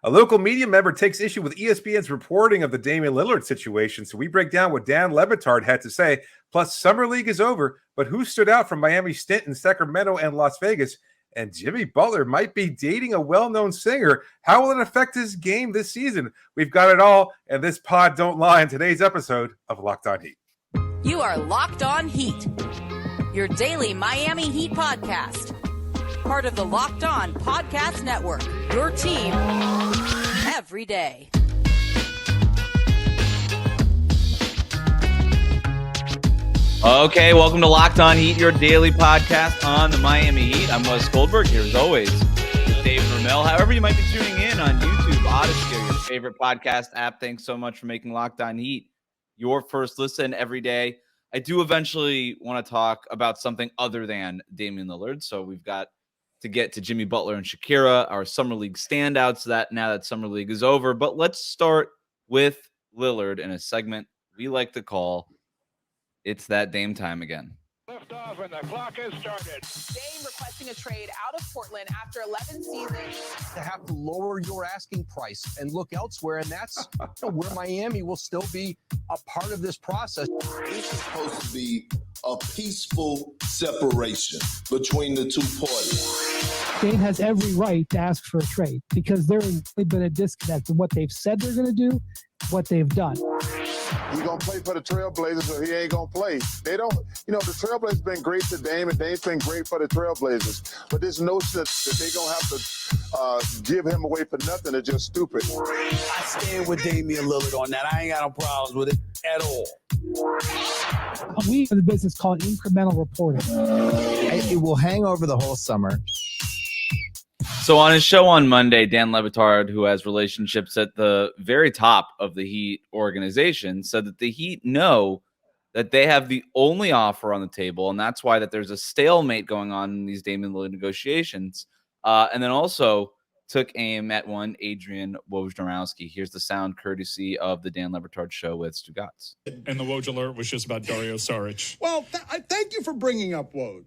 A local media member takes issue with ESPN's reporting of the Damian Lillard situation, so we break down what Dan Le Batard had to say. Plus, Summer League is over, but who stood out from Miami's stint in Sacramento and Las Vegas? And Jimmy Butler might be dating a well-known singer. How will it affect his game this season? We've got it all, and this pod don't lie in today's episode of Locked On Heat. You are Locked On Heat, your daily Miami Heat podcast. Part of the Locked On Podcast Network, your team every day. Okay, welcome to Locked On Heat, your daily podcast on the Miami Heat. I'm Wes Goldberg, here as always with Dave Ramil. However you might be tuning in on YouTube, Odyssey, or your favorite podcast app, thanks so much for making Locked On Heat your first listen every day. I do eventually want to talk about something other than Damian Lillard, so we've got to get to Jimmy Butler and Shakira, our Summer League standouts, that now that Summer League is over. But let's start with Lillard in a segment we like to call It's That Dame Time Again. Lift off and the clock has started. Dame requesting a trade out of Portland after 11 seasons. To have to lower your asking price and look elsewhere, and that's where Miami will still be a part of this process. This is supposed to be a peaceful separation between the two parties. Dame has every right to ask for a trade because there's been a disconnect in what they've said they're going to do, what they've done. He's going to play for the Trailblazers or he ain't going to play. They don't, the Trailblazers been great to Dame and Dame's been great for the Trailblazers. But this notion that they're going to have to give him away for nothing is just stupid. I stand with Damian Lillard on that. I ain't got no problems with it at all. We have a business called incremental reporting. It will hang over the whole summer. So on his show on Monday, Dan Le Batard, who has relationships at the very top of the Heat organization, said that the Heat know that they have the only offer on the table, and that's why that there's a stalemate going on in these Damian Lillard negotiations. And then also took aim at one Adrian Wojnarowski. Here's the sound courtesy of the Dan Le Batard show with Standouts. And the Woj alert was just about Dario Saric. Well, thank you for bringing up Woj.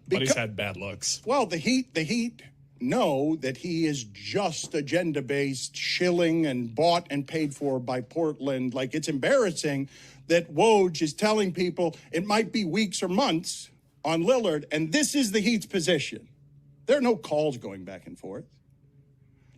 But he's had bad looks. Well, the Heat know that he is just agenda-based, shilling and bought and paid for by Portland. Like, it's embarrassing that Woj is telling people it might be weeks or months on Lillard, and this is the Heat's position. There are no calls going back and forth.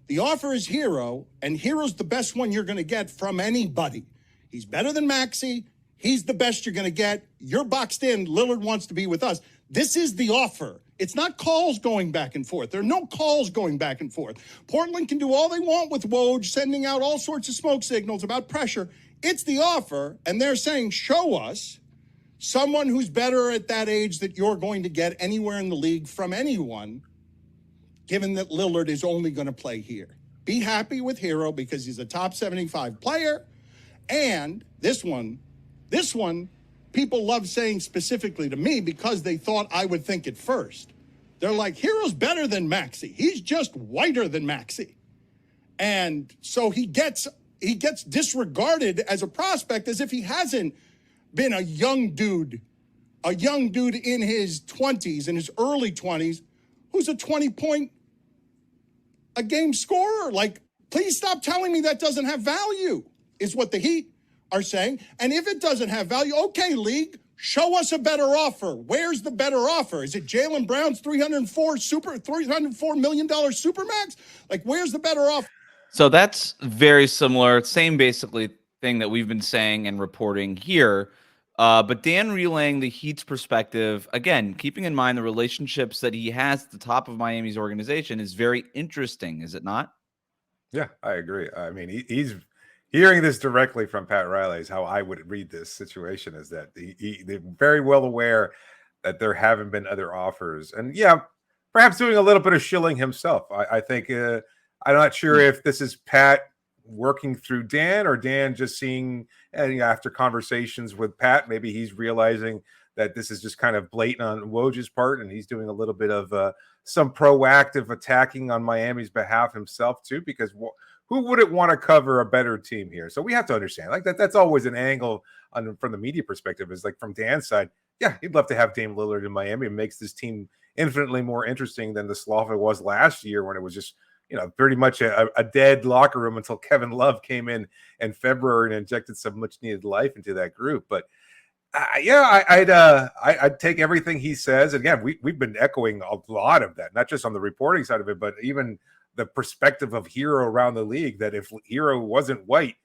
The offer is Hero, and Hero's the best one you're going to get from anybody. He's better than Maxey. He's the best you're going to get. You're boxed in. Lillard wants to be with us. This is the offer. It's not calls going back and forth. There are no calls going back and forth. Portland can do all they want with Woj, sending out all sorts of smoke signals about pressure. It's the offer, and they're saying, show us someone who's better at that age that you're going to get anywhere in the league from anyone, given that Lillard is only going to play here. Be happy with Hero because he's a top 75 player. And this one, people love saying specifically to me because they thought I would think it first. They're like, Hero's better than Maxey. He's just whiter than Maxey. And so he gets disregarded as a prospect as if he hasn't been a young dude in his 20s, in his early 20s, who's a 20-point a game scorer. Like, please stop telling me that doesn't have value, is what the Heat are saying. And if it doesn't have value, okay, league, show us a better offer. Where's the better offer? Is it Jaylen Brown's $304 million supermax? Like, where's the better offer? So that's very similar, same basically thing that we've been saying and reporting here. But Dan relaying the Heat's perspective, again, keeping in mind the relationships that he has at the top of Miami's organization is very interesting, is it not? Yeah, I agree. I mean, he's hearing this directly from Pat Riley is how I would read this situation, is that they're very well aware that there haven't been other offers. And yeah, perhaps doing a little bit of shilling himself. I think I'm not sure if this is Pat working through Dan or Dan just seeing, and after conversations with Pat, maybe he's realizing that this is just kind of blatant on Woj's part, and he's doing a little bit of some proactive attacking on Miami's behalf himself too, because who wouldn't want to cover a better team here? So we have to understand, like, that's always an angle from the media perspective, is like from Dan's side, yeah, he'd love to have Dame Lillard in Miami. It makes this team infinitely more interesting than the slough it was last year when it was just, pretty much a dead locker room until Kevin Love came in February and injected some much needed life into that group. But I'd take everything he says. Again, we've been echoing a lot of that, not just on the reporting side of it, but even the perspective of Hero around the league, that if Hero wasn't white,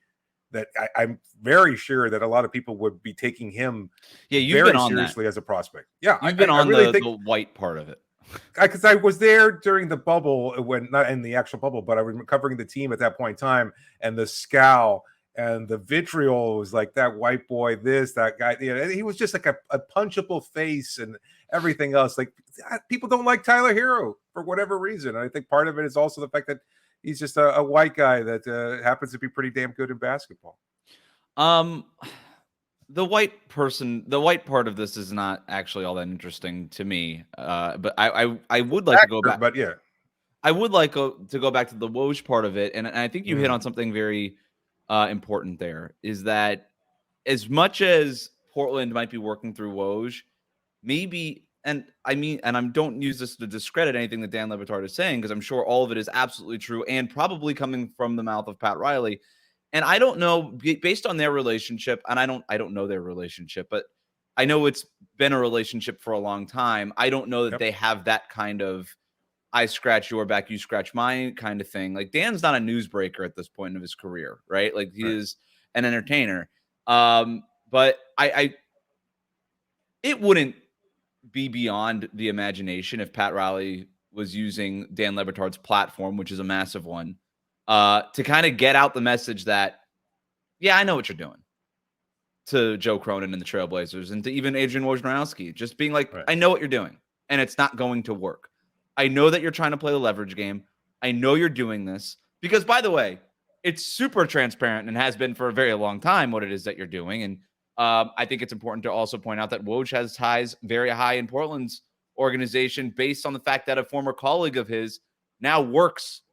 that I'm very sure that a lot of people would be taking him very seriously as a prospect. Yeah, you've been on really the white part of it. Because I was there during the bubble, when not in the actual bubble, but I was covering the team at that point in time, and the scowl and the vitriol was like that white boy, this, that guy. He was just like a punchable face and everything else. Like, people don't like Tyler Hero for whatever reason. And I think part of it is also the fact that he's just a white guy that happens to be pretty damn good in basketball. The white part of this is not actually all that interesting to me. But I would like to go back. But yeah, I would like to go back to the Woj part of it, and I think you hit on something very important. There is that as much as Portland might be working through Woj, maybe. And I don't use this to discredit anything that Dan Le Batard is saying, because I'm sure all of it is absolutely true and probably coming from the mouth of Pat Riley. And I don't know, based on their relationship, and I don't know their relationship, but I know it's been a relationship for a long time. I don't know that they have that kind of I scratch your back, you scratch mine kind of thing. Like, Dan's not a newsbreaker at this point of his career, right? Like, he is an entertainer. But it wouldn't be beyond the imagination if Pat Riley was using Dan Le Batard's platform, which is a massive one, to kind of get out the message that, I know what you're doing, to Joe Cronin and the Trailblazers, and to even Adrian Wojnarowski, just being like, I know what you're doing, and it's not going to work. I know that you're trying to play the leverage game. I know you're doing this because, by the way, it's super transparent and has been for a very long time what it is that you're doing. And I think it's important to also point out that Woj has ties very high in Portland's organization, based on the fact that a former colleague of his now works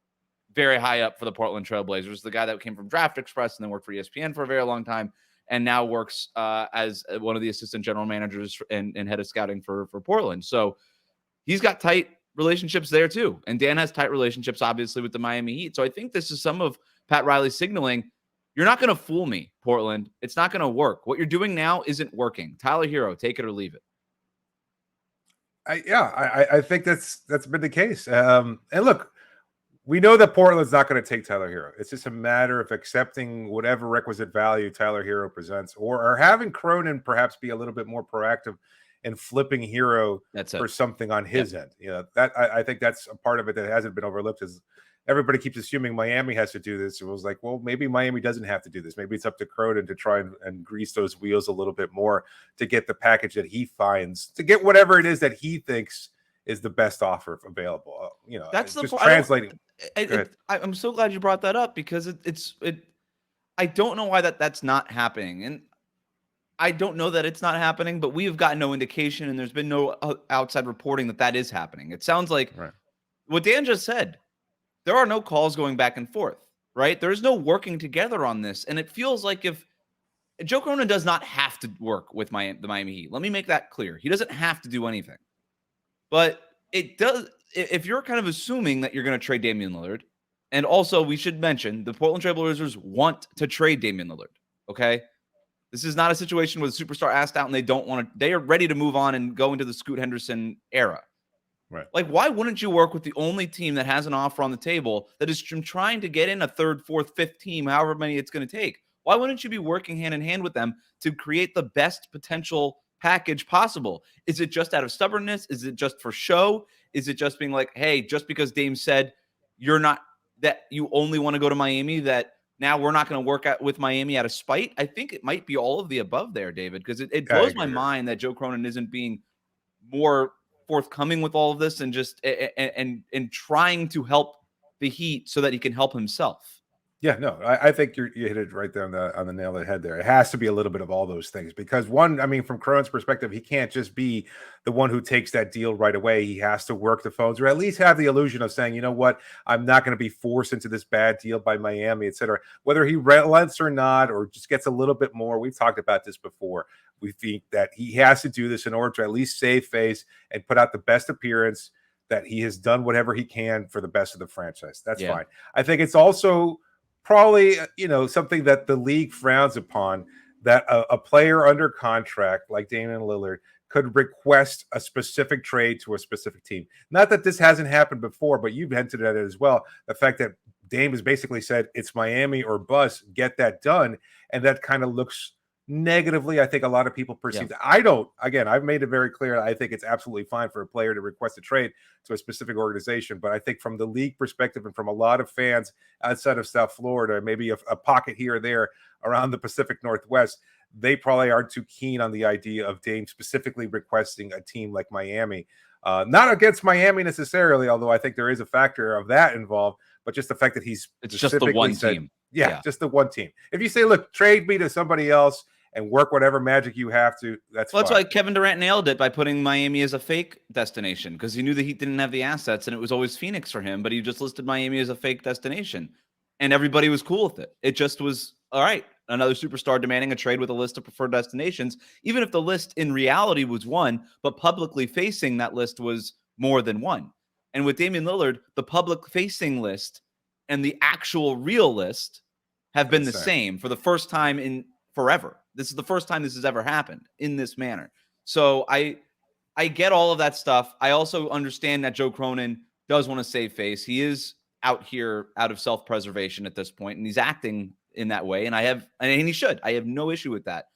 very high up for the Portland Trailblazers, the guy that came from Draft Express and then worked for ESPN for a very long time, and now works as one of the assistant general managers and head of scouting for Portland. So he's got tight relationships there too. And Dan has tight relationships, obviously, with the Miami Heat. So I think this is some of Pat Riley's signaling. You're not going to fool me, Portland. It's not going to work. What you're doing now isn't working. Tyler Hero, take it or leave it. I think that's been the case. And look, we know that Portland's not going to take Tyler Hero. It's just a matter of accepting whatever requisite value Tyler Hero presents, or having Cronin perhaps be a little bit more proactive in flipping Hero for something on his end. That I think that's a part of it that hasn't been overlooked. Is everybody keeps assuming Miami has to do this. It was like, well, maybe Miami doesn't have to do this. Maybe it's up to Cronin to try and grease those wheels a little bit more to get the package that he finds, to get whatever it is that he thinks is the best offer available. That's the just translating. I'm so glad you brought that up, because I don't know why that's not happening. And I don't know that it's not happening, but we have gotten no indication, and there's been no outside reporting that is happening. It sounds like what Dan just said. There are no calls going back and forth, right? There is no working together on this. And it feels like if Joe Cronin does not have to work with the Miami Heat. Let me make that clear. He doesn't have to do anything. But it does, if you're kind of assuming that you're going to trade Damian Lillard, and also we should mention the Portland Trailblazers want to trade Damian Lillard, okay? This is not a situation where the superstar asked out and they don't want to, they are ready to move on and go into the Scoot Henderson era. Right. Like, why wouldn't you work with the only team that has an offer on the table that is trying to get in a third, fourth, fifth team, however many it's going to take? Why wouldn't you be working hand in hand with them to create the best potential package possible? Is it just out of stubbornness? Is it just for show? Is it just being like, hey, just because Dame said that you only want to go to Miami, that now we're not going to work with Miami out of spite? I think it might be all of the above there, David, because it blows my mind that Joe Cronin isn't being more forthcoming with all of this and just and trying to help the Heat so that he can help himself. Yeah, no, I think you hit it right there on the nail of the head there. It has to be a little bit of all those things, because one, I mean, from Cronin's perspective, he can't just be the one who takes that deal right away. He has to work the phones, or at least have the illusion of saying, you know what, I'm not going to be forced into this bad deal by Miami, etc. Whether he relents or not, or just gets a little bit more. We've talked about this before. We think that he has to do this in order to at least save face and put out the best appearance that he has done whatever he can for the best of the franchise. That's Yeah. fine. I think it's also probably, something that the league frowns upon, that a player under contract like Damian Lillard could request a specific trade to a specific team. Not that this hasn't happened before, but you've hinted at it as well. The fact that Dame has basically said it's Miami or bust, get that done. And that kind of looks negatively. I think a lot of people perceive that. I've made it very clear. I think it's absolutely fine for a player to request a trade to a specific organization. But I think from the league perspective and from a lot of fans outside of South Florida, maybe a pocket here or there around the Pacific Northwest, they probably aren't too keen on the idea of Dame specifically requesting a team like Miami. Not against Miami necessarily, although I think there is a factor of that involved, but just the fact that he's just the one team. Yeah, just the one team. If you say, look, trade me to somebody else and work whatever magic you have to, that's why Kevin Durant nailed it by putting Miami as a fake destination, because he knew the Heat didn't have the assets and it was always Phoenix for him, but he just listed Miami as a fake destination and everybody was cool with it. It just was, all right, another superstar demanding a trade with a list of preferred destinations, even if the list in reality was one, but publicly facing that list was more than one. And with Damian Lillard, the public facing list and the actual real list have been the same for the first time in forever. This is the first time this has ever happened in this manner. So I get all of that stuff. I also understand that Joe Cronin does want to save face. He is out here out of self-preservation at this point, and he's acting in that way. And he should. I have no issue with that.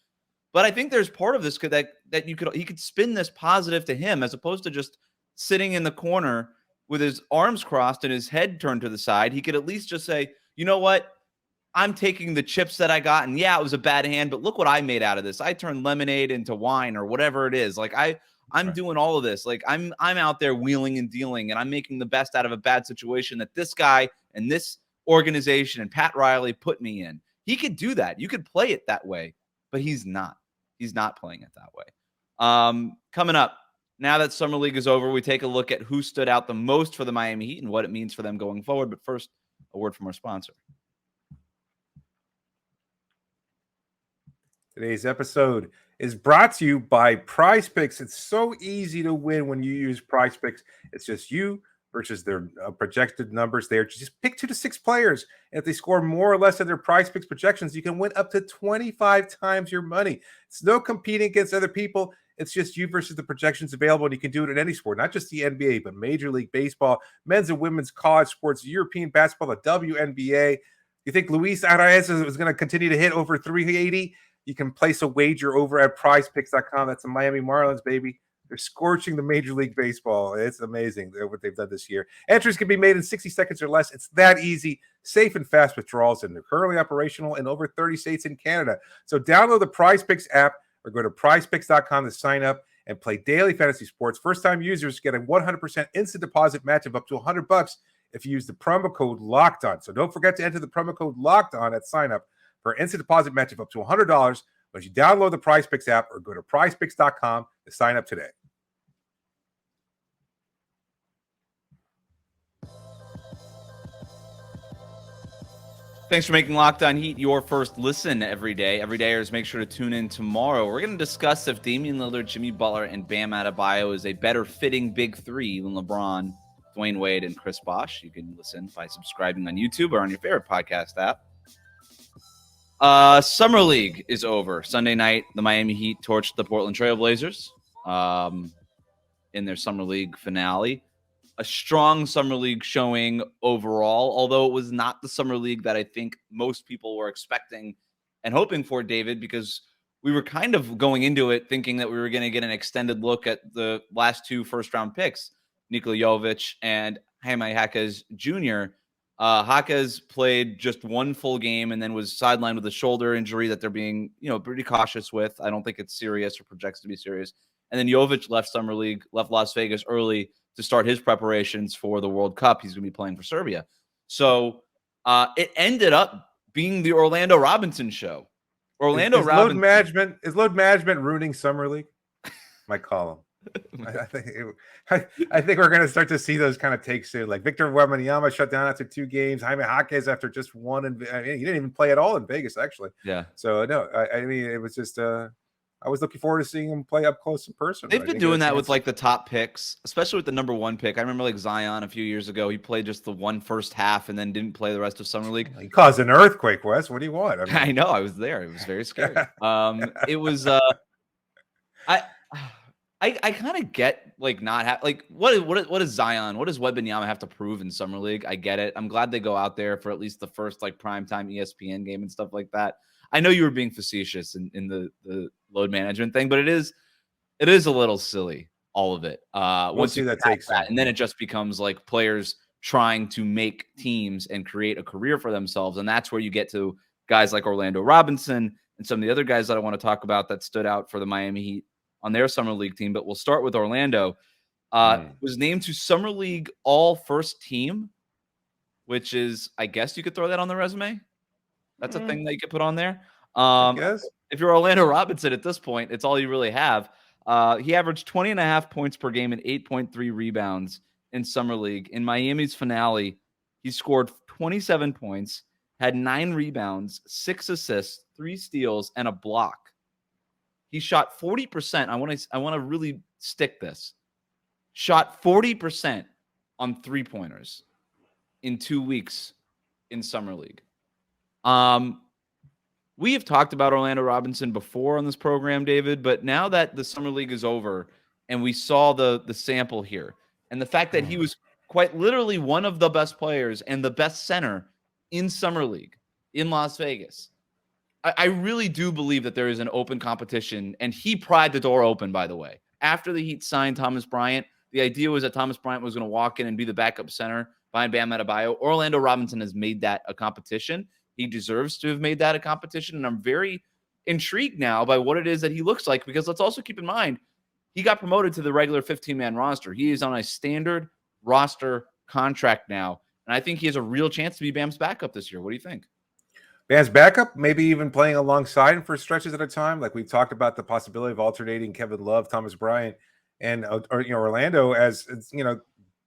But I think there's part of this that he could spin this positive to him, as opposed to just sitting in the corner with his arms crossed and his head turned to the side. He could at least just say, you know what? I'm taking the chips that I got, and yeah, it was a bad hand, but look what I made out of this. I turned lemonade into wine or whatever it is. Like I'm doing all of this. Like I'm out there wheeling and dealing, and I'm making the best out of a bad situation that this guy and this organization and Pat Riley put me in. He could do that. You could play it that way, but he's not. He's not playing it that way. Coming up, now that Summer League is over, we take a look at who stood out the most for the Miami Heat and what it means for them going forward. But first, a word from our sponsor. Today's episode is brought to you by PrizePicks. It's so easy to win when you use PrizePicks. It's just you versus their projected numbers there. Just pick 2 to 6 players. And if they score more or less of their PrizePicks projections, you can win up to 25 times your money. It's no competing against other people. It's just you versus the projections available, and you can do it in any sport, not just the NBA, but Major League Baseball, men's and women's college sports, European basketball, the WNBA. You think Luis Arias is going to continue to hit over 380? You can place a wager over at prizepicks.com. That's the Miami Marlins, baby. They're scorching the Major League Baseball. It's amazing what they've done this year. Entries can be made in 60 seconds or less. It's that easy. Safe and fast withdrawals, and they're currently operational in over 30 states in Canada. So download the PrizePicks app or go to prizepicks.com to sign up and play daily fantasy sports. First-time users get a 100% instant deposit match of up to $100 if you use the promo code LOCKEDON. So don't forget to enter the promo code LOCKEDON at sign-up for an instant deposit match of up to $100 when you download the PrizePicks app or go to prizepicks.com to sign up today. Thanks for making Locked On Heat your first listen every day. Everydayers, make sure to tune in tomorrow. We're going to discuss if Damian Lillard, Jimmy Butler, and Bam Adebayo is a better fitting big three than LeBron, Dwayne Wade, and Chris Bosh. You can listen by subscribing on YouTube or on your favorite podcast app. Summer League is over. Sunday night, the Miami Heat torched the Portland Trail Blazers in their Summer League finale. A strong Summer League showing overall, although it was not the Summer League that I think most people were expecting and hoping for, David, because we were kind of going into it thinking that we were going to get an extended look at the last 2 first-round picks, Nikola Jovic and Jaime Jaquez Jr. Jaquez played just 1 full game and then was sidelined with a shoulder injury that they're being, pretty cautious with. I don't think it's serious or projects to be serious. And then Jovic left Summer League, left Las Vegas early to start his preparations for the World Cup. He's going to be playing for Serbia. So it ended up being the Orlando Robinson show. Is load management ruining Summer League? My column. I think we're going to start to see those kind of takes soon. Like Victor Wembanyama shut down after 2 games. Jaime Jaquez after just 1. And he didn't even play at all in Vegas, actually. Yeah. So no, I mean, it was just I was looking forward to seeing him play up close in person. They've been doing that with like the top picks, especially with the number 1 pick. I remember like Zion a few years ago. He played just the first half and then didn't play the rest of summer league. He caused an earthquake, Wes. What do you want? I know. I was there. It was very scary. It was. I kind of get like not like what is Zion? What does Wembanyama have to prove in summer league? I get it. I'm glad they go out there for at least the first like primetime ESPN game and stuff like that. I know you were being facetious in the load management thing, but it is a little silly, all of it. Once you that takes that, and then it just becomes like players trying to make teams and create a career for themselves, and that's where you get to guys like Orlando Robinson and some of the other guys that I want to talk about that stood out for the Miami Heat on their summer league team. But we'll start with Orlando. Was named to summer league all first team, which is, I guess you could throw that on the resume. That's a thing that you could put on there. If you're Orlando Robinson at this point, it's all you really have. He averaged 20.5 points per game and 8.3 rebounds in summer league. In Miami's finale, he scored 27 points, had 9 rebounds, 6 assists, 3 steals, and a block. He shot 40%. I want to really stick this. Shot 40% on 3-pointers in 2 weeks in summer league. We have talked about Orlando Robinson before on this program, David, but now that the summer league is over and we saw the sample here and the fact that he was quite literally one of the best players and the best center in summer league in Las Vegas, I really do believe that there is an open competition, and he pried the door open, by the way. After the Heat signed Thomas Bryant, the idea was that Thomas Bryant was going to walk in and be the backup center behind Bam Adebayo. Orlando Robinson has made that a competition. He deserves to have made that a competition, and I'm very intrigued now by what it is that he looks like, because let's also keep in mind, he got promoted to the regular 15-man roster. He is on a standard roster contract now, and I think he has a real chance to be Bam's backup this year. What do you think? Bam's backup, maybe even playing alongside him for stretches at a time. Like we've talked about the possibility of alternating Kevin Love, Thomas Bryant, and Orlando as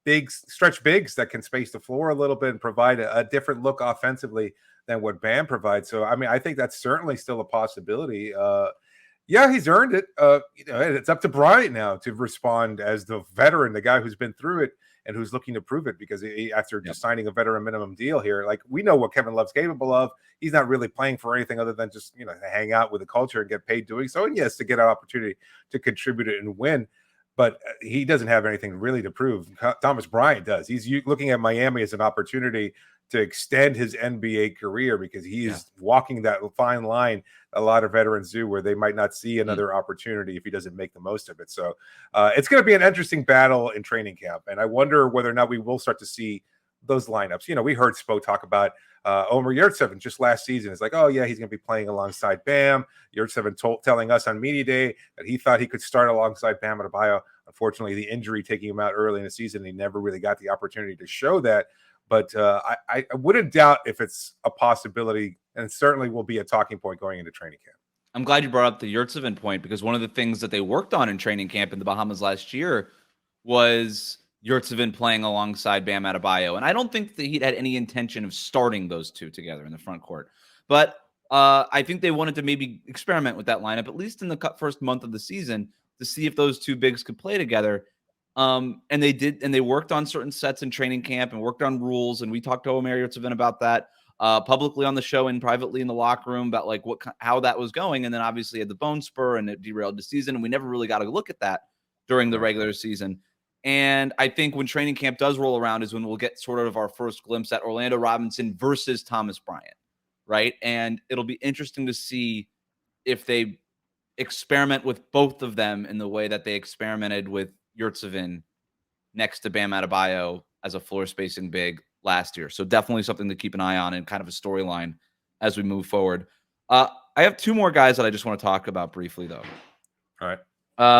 big stretch bigs that can space the floor a little bit and provide a different look offensively than what Bam provides. So, I mean, I think that's certainly still a possibility. Yeah, he's earned it. It's up to Bryant now to respond as the veteran, the guy who's been through it and who's looking to prove it, because after just signing a veteran minimum deal here, like we know what Kevin Love's capable of. He's not really playing for anything other than just, to hang out with the culture and get paid doing so. And yes, to get an opportunity to contribute and win, but he doesn't have anything really to prove. Thomas Bryant does. He's looking at Miami as an opportunity to extend his NBA career, because he is walking that fine line a lot of veterans do, where they might not see another opportunity if he doesn't make the most of it. So it's going to be an interesting battle in training camp. And I wonder whether or not we will start to see those lineups. We heard Spo talk about Omer Yurtseven just last season. It's like, oh yeah, he's going to be playing alongside Bam. Yurtseven telling us on media day that he thought he could start alongside Bam Adebayo. Unfortunately, the injury taking him out early in the season, he never really got the opportunity to show that. But I wouldn't doubt if it's a possibility, and certainly will be a talking point going into training camp. I'm glad you brought up the Yurtseven point, because one of the things that they worked on in training camp in the Bahamas last year was Yurtseven playing alongside Bam Adebayo. And I don't think the Heat had any intention of starting those two together in the front court. But I think they wanted to maybe experiment with that lineup, at least in the first month of the season, to see if those two bigs could play together. And they did, and they worked on certain sets in training camp and worked on rules. And we talked to Omer Yurtseven about that publicly on the show and privately in the locker room about like how that was going. And then obviously had the bone spur and it derailed the season. And we never really got a look at that during the regular season. And I think when training camp does roll around is when we'll get sort of our first glimpse at Orlando Robinson versus Thomas Bryant, right? And it'll be interesting to see if they experiment with both of them in the way that they experimented with Yurtseven next to Bam Adebayo as a floor spacing big last year. So definitely something to keep an eye on and kind of a storyline as we move forward. I have 2 more guys that I just want to talk about briefly, though. All right.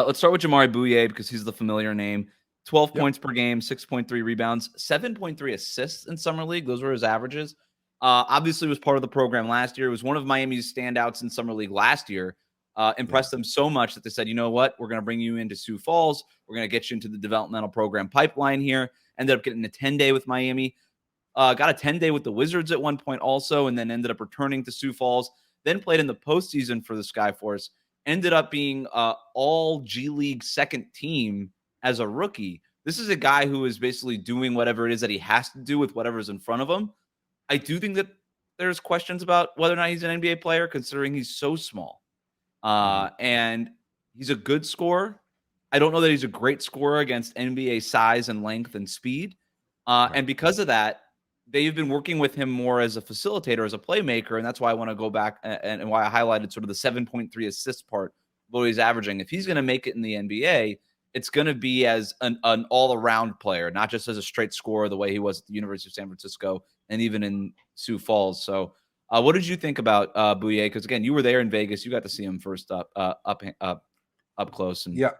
Let's start with Jamari Bouie, because he's the familiar name. 12 points per game, 6.3 rebounds, 7.3 assists in summer league. Those were his averages. Obviously was part of the program last year. It was one of Miami's standouts in summer league last year. Impressed them so much that they said, you know what, we're going to bring you into Sioux Falls. We're going to get you into the developmental program pipeline here. Ended up getting a 10-day with Miami. Got a 10-day with the Wizards at one point also, and then ended up returning to Sioux Falls. Then played in the postseason for the Skyforce. ended up being all G League second team as a rookie. This is a guy who is basically doing whatever it is that he has to do with whatever's in front of him. I do think that there's questions about whether or not he's an NBA player, considering he's so small. And he's a good scorer. I don't know that he's a great scorer against NBA size and length and speed. And because of that, they've been working with him more as a facilitator, as a playmaker. And that's why I want to go back and why I highlighted sort of the 7.3 assist part, what he's averaging. If he's going to make it in the NBA, it's going to be as an all-around player, not just as a straight scorer the way he was at the University of San Francisco and even in Sioux Falls. So what did you think about Bouie? Because, again, you were there in Vegas. You got to see him first up close. And yeah,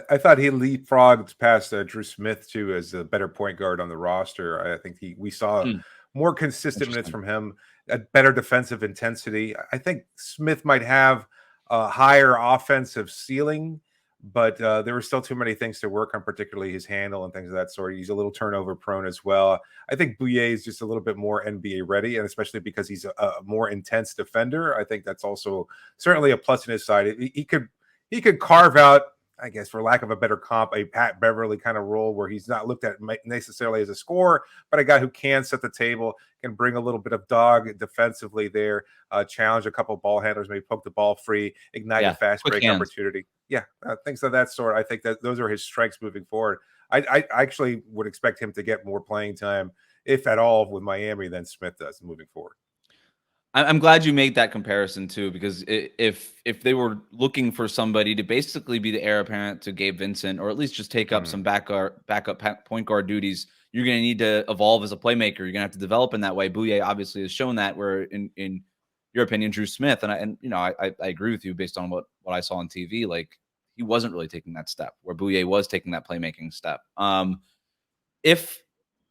I thought he leapfrogged past Drew Smith, too, as a better point guard on the roster. I think we saw more consistent minutes from him, a better defensive intensity. I think Smith might have a higher offensive ceiling, but there were still too many things to work on, particularly his handle and things of that sort. He's a little turnover prone as well. I think Bouie is just a little bit more NBA ready, and especially because he's a more intense defender. I think that's also certainly a plus in his side. He could carve out, I guess, for lack of a better comp, a Pat Beverly kind of role where he's not looked at necessarily as a scorer, but a guy who can set the table, can bring a little bit of dog defensively there, challenge a couple of ball handlers, maybe poke the ball free, ignite a fast break opportunity. Yeah, things of that sort. I think that those are his strengths moving forward. I actually would expect him to get more playing time, if at all, with Miami than Smith does moving forward. I'm glad you made that comparison too, because if they were looking for somebody to basically be the heir apparent to Gabe Vincent, or at least just take up some backup point guard duties, you're going to need to evolve as a playmaker. You're going to have to develop in that way. Bouie obviously has shown that. Where in your opinion, Drew Smith, and I agree with you based on what I saw on TV. Like, he wasn't really taking that step, where Bouie was taking that playmaking step.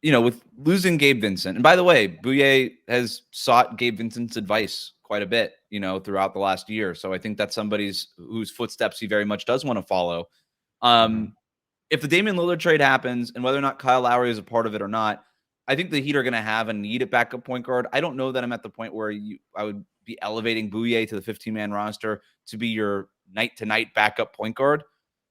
With losing Gabe Vincent, and by the way, Bouie has sought Gabe Vincent's advice quite a bit, throughout the last year. So I think that's somebody's whose footsteps he very much does want to follow. If the Damian Lillard trade happens, and whether or not Kyle Lowry is a part of it or not, I think the Heat are going to have a need at backup point guard. I don't know that I'm at the point where I would be elevating Bouie to the 15-man roster to be your night-to-night backup point guard.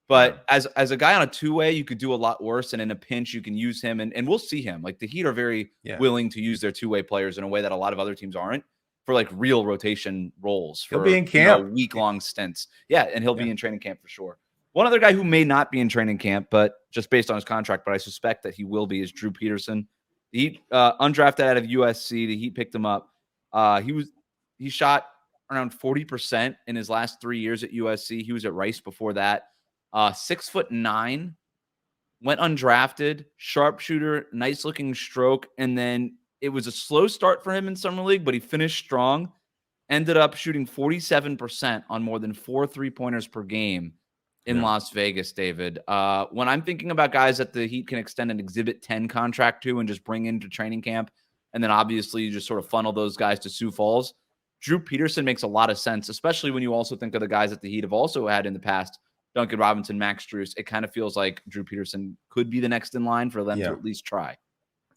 But as a guy on a two-way, you could do a lot worse. And in a pinch, you can use him. And we'll see him. Like, the Heat are very willing to use their two-way players in a way that a lot of other teams aren't, for like real rotation roles. He'll be in camp. Week-long stints. Yeah, and he'll be in training camp for sure. One other guy who may not be in training camp, but just based on his contract, but I suspect that he will be, is Drew Peterson. The Heat, undrafted out of USC, the Heat picked him up. He shot around 40% in his last 3 years at USC. He was at Rice before that. 6'9", went undrafted, sharpshooter, nice looking stroke. And then it was a slow start for him in summer league, but he finished strong, ended up shooting 47% on more than 4 3-pointers per game in Las Vegas, David. When I'm thinking about guys that the Heat can extend an Exhibit 10 contract to and just bring into training camp, and then obviously you just sort of funnel those guys to Sioux Falls, Drew Peterson makes a lot of sense, especially when you also think of the guys that the Heat have also had in the past, Duncan Robinson, Max Strus. It kind of feels like Drew Peterson could be the next in line for them to at least try.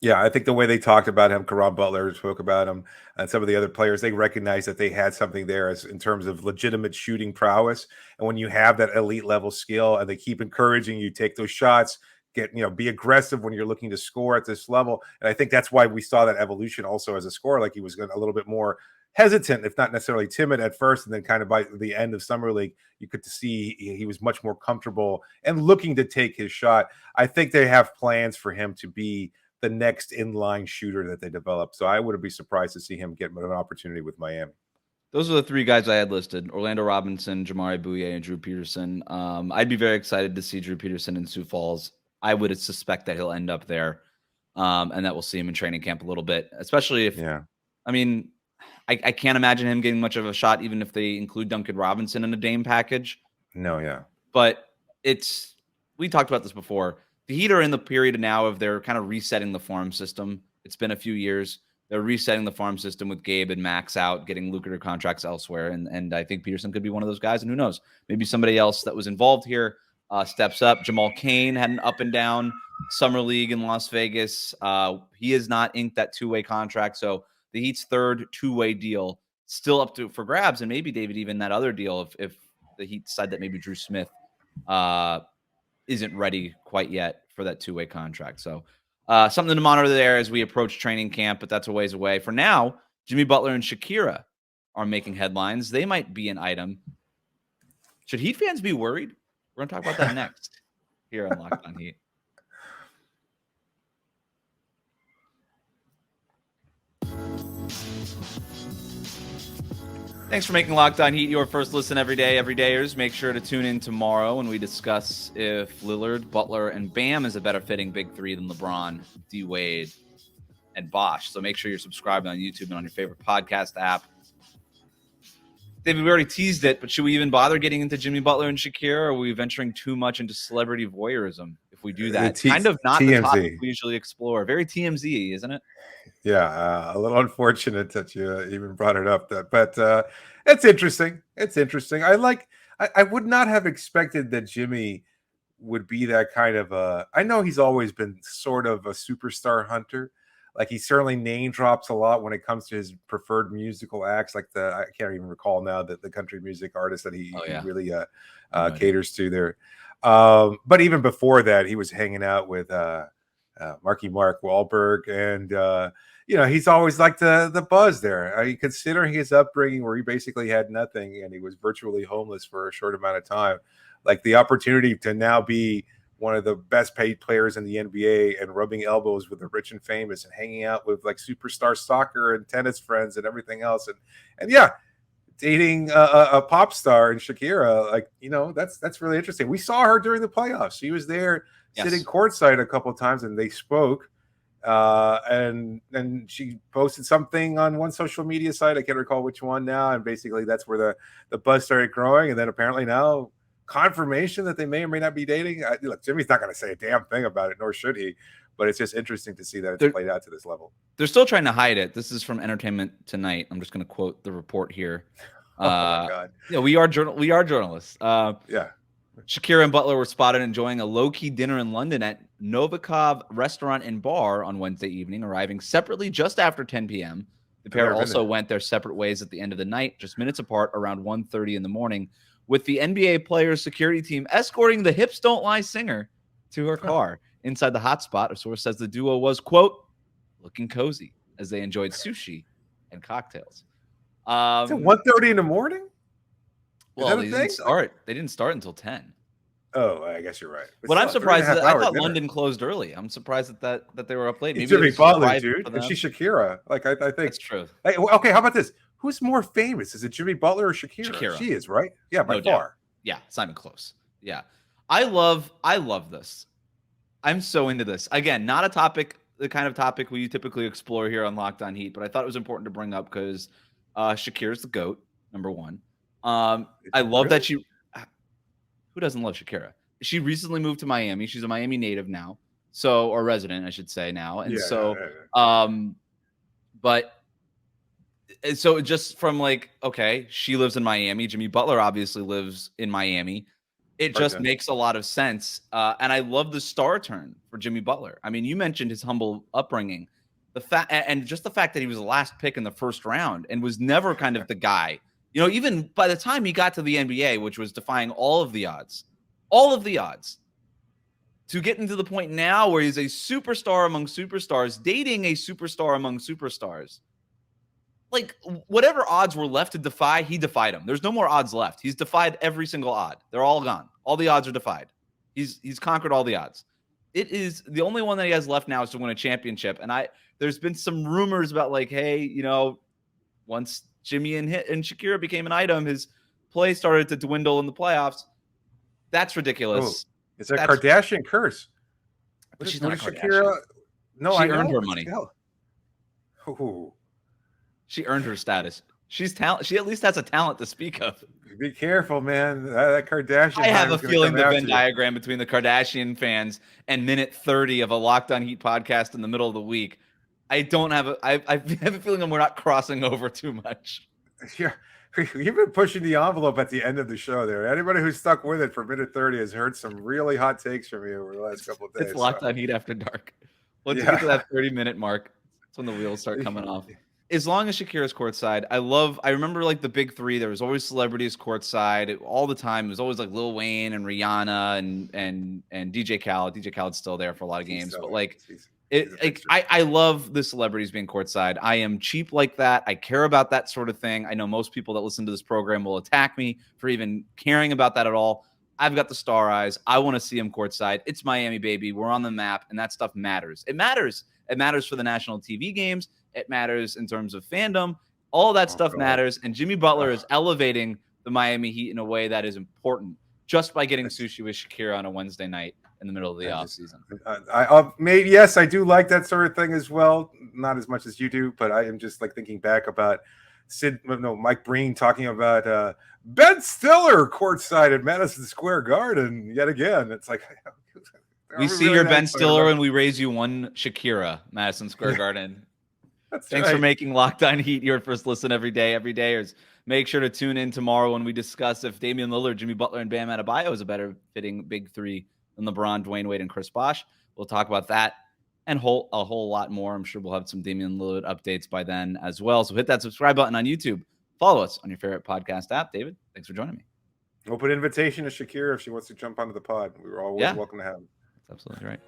Yeah, I think the way they talked about him, Caron Butler spoke about him, and some of the other players, they recognized that they had something there as in terms of legitimate shooting prowess. And when you have that elite level skill, and they keep encouraging you, take those shots, be aggressive when you're looking to score at this level. And I think that's why we saw that evolution also as a scorer. Like, he was a little bit more hesitant, if not necessarily timid at first, and then kind of by the end of summer league, you could see he was much more comfortable and looking to take his shot. I think they have plans for him to be the next inline shooter that they develop. So I wouldn't be surprised to see him get an opportunity with Miami. Those are the 3 guys I had listed: Orlando Robinson, Jamari Bouie, and Drew Peterson. I'd be very excited to see Drew Peterson in Sioux Falls. I would suspect that he'll end up there, and that we'll see him in training camp a little bit, especially if, I can't imagine him getting much of a shot, even if they include Duncan Robinson in a Dame package. But we talked about this before. The Heat are in the period now of they're kind of resetting the farm system. It's been a few years. They're resetting the farm system with Gabe and Max out, getting lucrative contracts elsewhere. And I think Peterson could be one of those guys. And who knows, maybe somebody else that was involved here steps up. Jamal Cain had an up and down summer league in Las Vegas. He has not inked that 2-way contract. So the Heat's third 2-way deal still up for grabs. And maybe, David, even that other deal, if the Heat decide that maybe Drew Smith isn't ready quite yet for that two-way contract. So something to monitor there as we approach training camp, but that's a ways away. For now, Jimmy Butler and Shakira are making headlines. They might be an item. Should Heat fans be worried? We're going to talk about that next here on Locked On Heat. Thanks for making Locked On Heat your first listen every day, everydayers. Make sure to tune in tomorrow when we discuss if Lillard, Butler, and Bam is a better fitting big three than LeBron, D. Wade, and Bosh. So make sure you're subscribed on YouTube and on your favorite podcast app. David, we already teased it, but should we even bother getting into Jimmy Butler and Shakira, or are we venturing too much into celebrity voyeurism if we do that? Kind of not TMZ. The topic we usually explore. Very TMZ, isn't it? Yeah, a little unfortunate that you even brought it up. But it's interesting. It's interesting. I would not have expected that Jimmy would be that kind of a. I know he's always been sort of a superstar hunter. Like, he certainly name drops a lot when it comes to his preferred musical acts. Like I can't even recall now the country music artist that he really caters to there. But even before that, he was hanging out with Marky Mark Wahlberg, and he's always like the buzz there. Considering his upbringing, where he basically had nothing and he was virtually homeless for a short amount of time, like the opportunity to now be one of the best paid players in the NBA and rubbing elbows with the rich and famous and hanging out with like superstar soccer and tennis friends and everything else. And dating a pop star and Shakira, that's really interesting. We saw her during the playoffs. She was there sitting courtside a couple of times, and they spoke. And she posted something on one social media site. I can't recall which one now. And basically that's where the buzz started growing. And then apparently now confirmation that they may or may not be dating. Look, Jimmy's not going to say a damn thing about it, nor should he. But it's just interesting to see that it's played out to this level. They're still trying to hide it. This is from Entertainment Tonight. I'm just going to quote the report here. Oh my God. We are journalists. Shakira and Butler were spotted enjoying a low-key dinner in London at Novikov Restaurant and Bar on Wednesday evening, arriving separately just after 10 p.m. The pair also went their separate ways at the end of the night, just minutes apart, around 1:30 in the morning, with the NBA players' security team escorting the Hips Don't Lie singer to her car. Inside the hotspot, a source says the duo was, quote, looking cozy as they enjoyed sushi and cocktails. Is it 1:30 in the morning? Well, they didn't start until 10. Oh, I guess you're right. What I'm surprised is I thought London closed early. I'm surprised that they were up late. Maybe Jimmy Butler, dude. And she's Shakira. Like, I think that's true. Hey, okay, how about this? Who's more famous? Is it Jimmy Butler or Shakira? She is, right? Yeah, by far. Yeah, it's not even close. Yeah. I love this. I'm so into this. Again, not a topic, the kind of topic we typically explore here on Locked On Heat, but I thought it was important to bring up because Shakira's the GOAT, number one. I love that she. Who doesn't love Shakira? She recently moved to Miami. She's a Miami native now, or resident, I should say now. And so just from like, okay, she lives in Miami. Jimmy Butler obviously lives in Miami. It just makes a lot of sense. And I love the star turn for Jimmy Butler. I mean, you mentioned his humble upbringing, the fact that he was the last pick in the first round and was never kind of the guy. Even by the time he got to the NBA, which was defying all of the odds, to get into the point now where he's a superstar among superstars, dating a superstar among superstars. Like, whatever odds were left to defy, he defied them. There's no more odds left. He's defied every single odd. They're all gone. All the odds are defied. He's conquered all the odds. It is the only one that he has left now is to win a championship. And there's been some rumors about like, hey, once Jimmy and Shakira became an item, his play started to dwindle in the playoffs. That's ridiculous. Oh, it's a Kardashian curse. But she's not a Shakira. No, she earned her money. Ooh. She earned her status. She's talent. She at least has a talent to speak of. Be careful, man. That Kardashian. I have a feeling the Venn diagram between the Kardashian fans and minute 30 of a Locked On Heat podcast in the middle of the week. I have a feeling we're not crossing over too much. Yeah, you've been pushing the envelope at the end of the show there. Anybody who's stuck with it for minute 30 has heard some really hot takes from you over the last couple of days. It's Locked On Heat After Dark. Once you get to that 30-minute mark, that's when the wheels start coming off. as long as Shakira's courtside, I remember like the big three. There was always celebrities courtside all the time. It was always like Lil Wayne and Rihanna and DJ Khaled. DJ Khaled's still there for a lot of games, but like I love the celebrities being courtside. I am cheap like that. I care about that sort of thing. I know most people that listen to this program will attack me for even caring about that at all. I've got the star eyes. I want to see him courtside. It's Miami, baby. We're on the map, and that stuff matters. It matters. It matters for the national TV games. It matters in terms of fandom. All that stuff matters. And Jimmy Butler is elevating the Miami Heat in a way that is important just by getting sushi with Shakira on a Wednesday night in the middle of the offseason. Yes, I do like that sort of thing as well. Not as much as you do, but I am just like thinking back about Mike Breen talking about Ben Stiller courtside at Madison Square Garden yet again. It's like we see your Ben Stiller and we raise you one Shakira, Madison Square Garden. Thanks for making Locked On Heat your first listen every day. Make sure to tune in tomorrow when we discuss if Damian Lillard, Jimmy Butler, and Bam Adebayo is a better fitting big three than LeBron, Dwayne Wade, and Chris Bosh. We'll talk about that and a whole lot more. I'm sure we'll have some Damian Lillard updates by then as well. So hit that subscribe button on YouTube. Follow us on your favorite podcast app. David, thanks for joining me. Open invitation to Shakira if she wants to jump onto the pod. We were always welcome to have him. That's absolutely right.